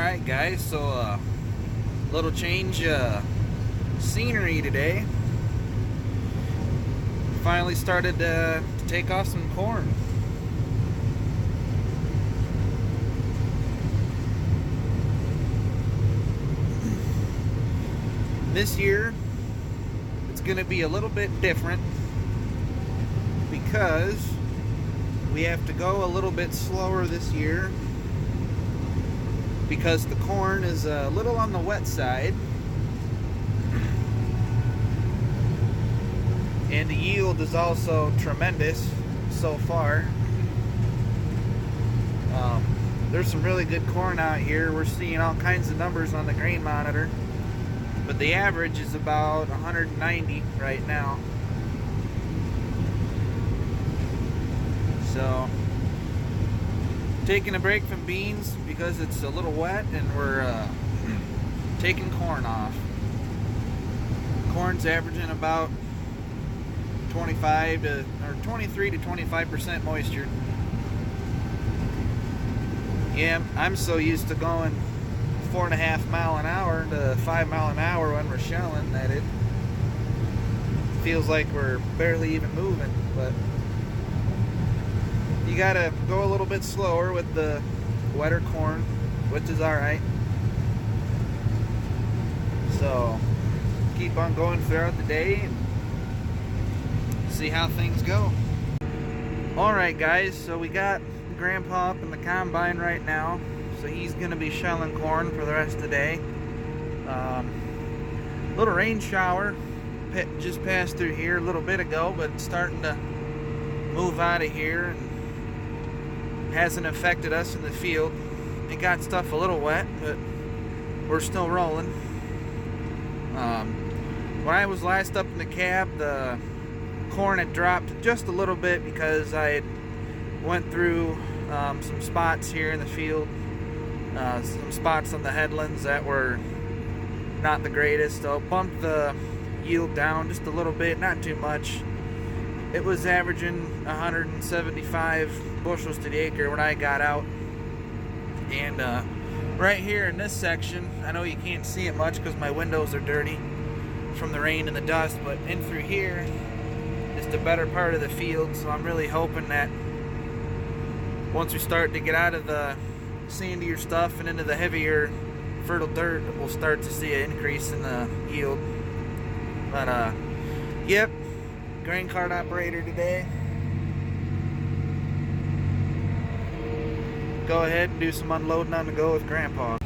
Alright guys, so little change scenery today. Finally started to take off some corn. This year it's going to be a little bit different because we have to go a little bit slower this year because the corn is a little on the wet side and the yield is also tremendous so far. There's some really good corn out here. We're seeing all kinds of numbers on the grain monitor, but the average is about 190 right now. So taking a break from beans because it's a little wet, and we're taking corn off. Corn's averaging about 23 to 25% moisture. Yeah, I'm so used to going 4.5 mile an hour to 5 mile an hour when we're shelling that it feels like we're barely even moving, but you gotta go a little bit slower with the wetter corn, which is alright. So keep on going throughout the day and see how things go. Alright guys, so we got Grandpa up in the combine right now, so he's gonna be shelling corn for the rest of the day. Little rain shower just passed through here a little bit ago, but it's starting to move out of here and hasn't affected us in the field. It got stuff a little wet, but we're still rolling. When I was last up in the cab, the corn had dropped just a little bit because I had went through some spots here in the field, some spots on the headlands that were not the greatest, so bumped the yield down just a little bit, not too much. It was averaging 175 bushels to the acre when I got out. And right here in this section, I know you can't see it much because my windows are dirty from the rain and the dust, but in through here is the better part of the field, so I'm really hoping that once we start to get out of the sandier stuff and into the heavier fertile dirt, we'll start to see an increase in the yield. But yep, grain cart operator today. Go ahead and do some unloading on the go with Grandpa.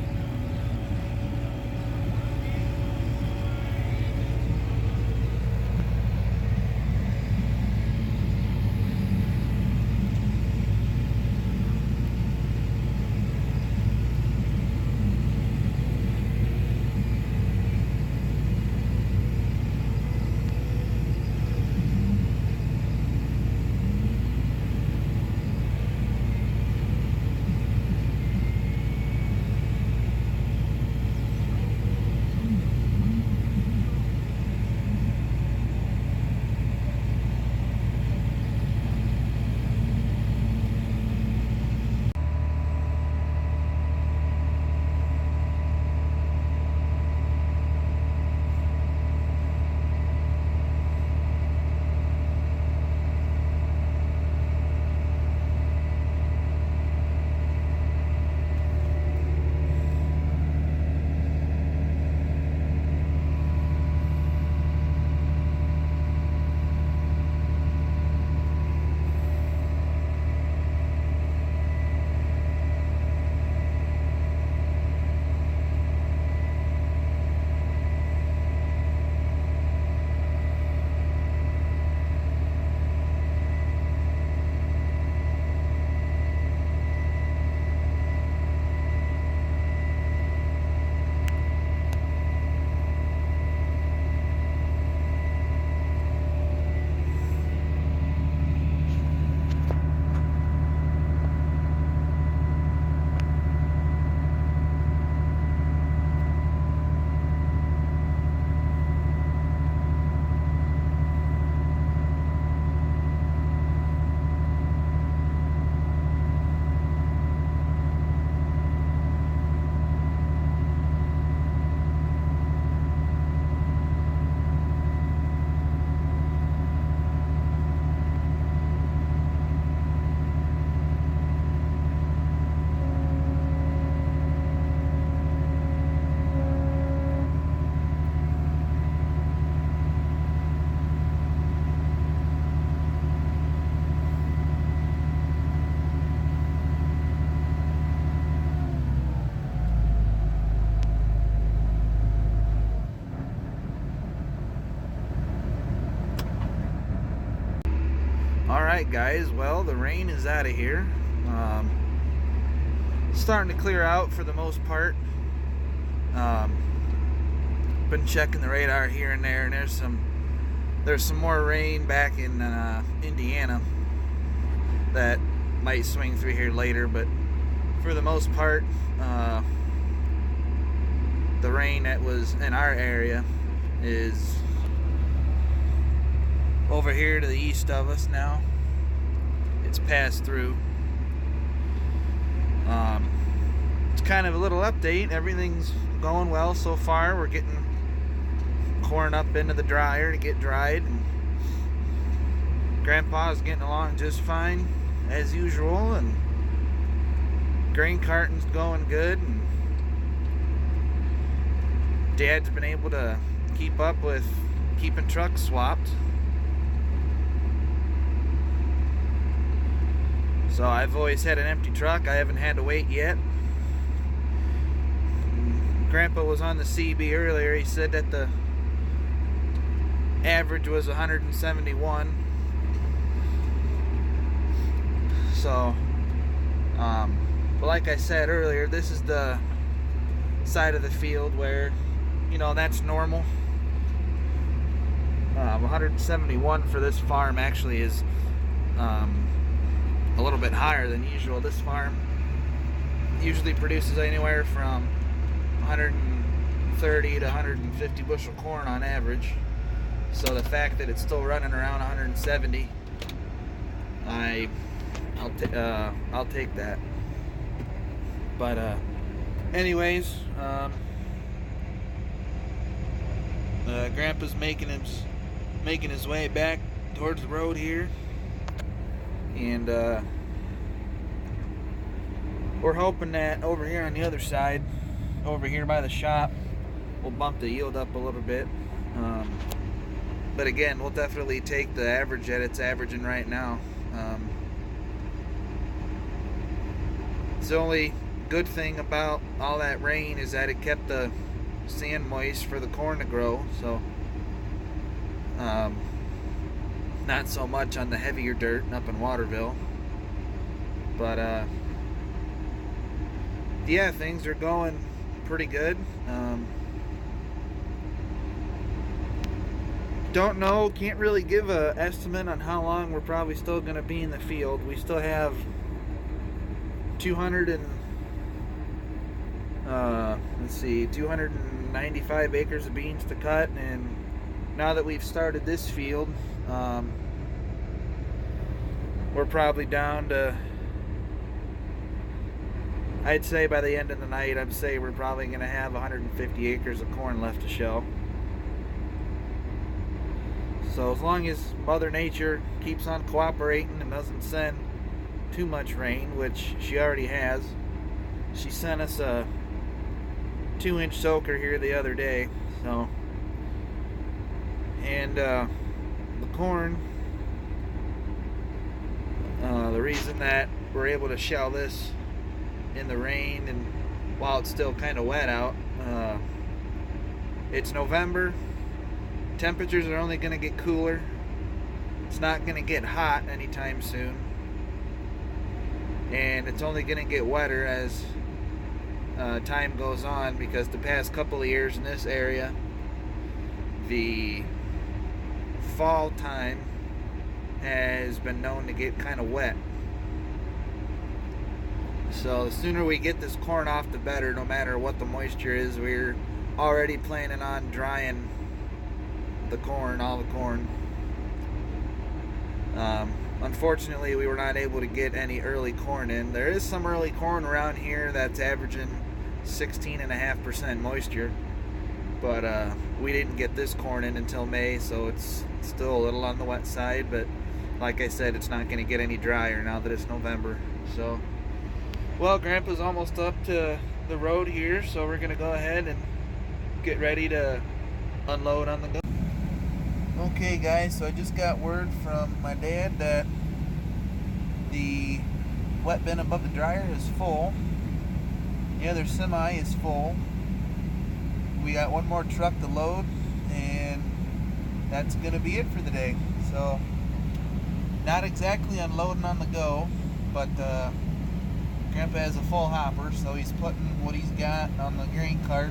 Alright guys, well, the rain is out of here. Starting to clear out for the most part. Been checking the radar here and there, and there's some more rain back in Indiana that might swing through here later, but for the most part, the rain that was in our area is over here to the east of us now. It's passed through. It's kind of a little update. Everything's going well so far. We're getting corn up into the dryer to get dried, and Grandpa's getting along just fine as usual, and grain carton's going good, and Dad's been able to keep up with keeping trucks swapped. So I've always had an empty truck. I haven't had to wait yet. Grandpa was on the CB earlier. He said that the average was 171. So, but like I said earlier, this is the side of the field where, you know, that's normal. 171 for this farm actually is a little bit higher than usual. This farm usually produces anywhere from 130 to 150 bushel corn on average. So the fact that it's still running around 170, I'll take that. But anyways, Grandpa's making his way back towards the road here, and we're hoping that over here on the other side, over here by the shop, we'll bump the yield up a little bit. But again, we'll definitely take the average that it's averaging right now. The only good thing about all that rain is that it kept the sand moist for the corn to grow. So not so much on the heavier dirt up in Waterville. But yeah, things are going pretty good. Don't know, can't really give a estimate on how long we're probably still going to be in the field. We still have 295 acres of beans to cut, and now that we've started this field, we're probably down to, I'd say by the end of the night, I'd say we're probably going to have 150 acres of corn left to shell. So as long as Mother Nature keeps on cooperating and doesn't send too much rain, which she already has. She sent us a 2-inch soaker here the other day. So, and the corn, the reason that we're able to shell this in the rain and while it's still kind of wet out, it's November. Temperatures are only going to get cooler. It's not going to get hot anytime soon, and it's only going to get wetter as time goes on, because the past couple of years in this area, the fall time has been known to get kind of wet. So the sooner we get this corn off, the better, no matter what the moisture is. We're already planning on drying the corn, all the corn. Unfortunately, we were not able to get any early corn in. There is some early corn around here that's averaging 16.5% moisture, but we didn't get this corn in until May, so it's still a little on the wet side. But like I said, it's not going to get any drier now that it's November. So, well, Grandpa's almost up to the road here, so we're going to go ahead and get ready to unload on the go. Okay guys, so I just got word from my dad that the wet bin above the dryer is full. The other semi is full. We got one more truck to load, and that's gonna be it for the day. So Not exactly unloading on the go, but Grandpa has a full hopper, so he's putting what he's got on the grain cart.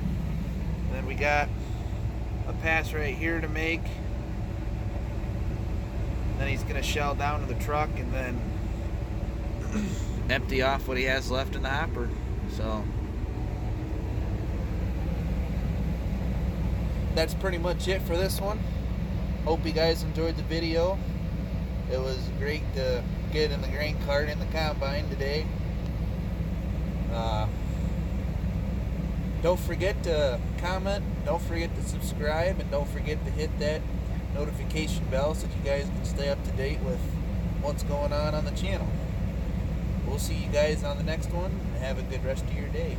Then we got a pass right here to make. Then he's going to shell down to the truck and then empty off what he has left in the hopper. So that's pretty much it for this one. Hope you guys enjoyed the video. It was great to get in the grain cart in the combine today. Don't forget to comment, don't forget to subscribe, and don't forget to hit that notification bell so that you guys can stay up to date with what's going on the channel. We'll see you guys on the next one, and have a good rest of your day.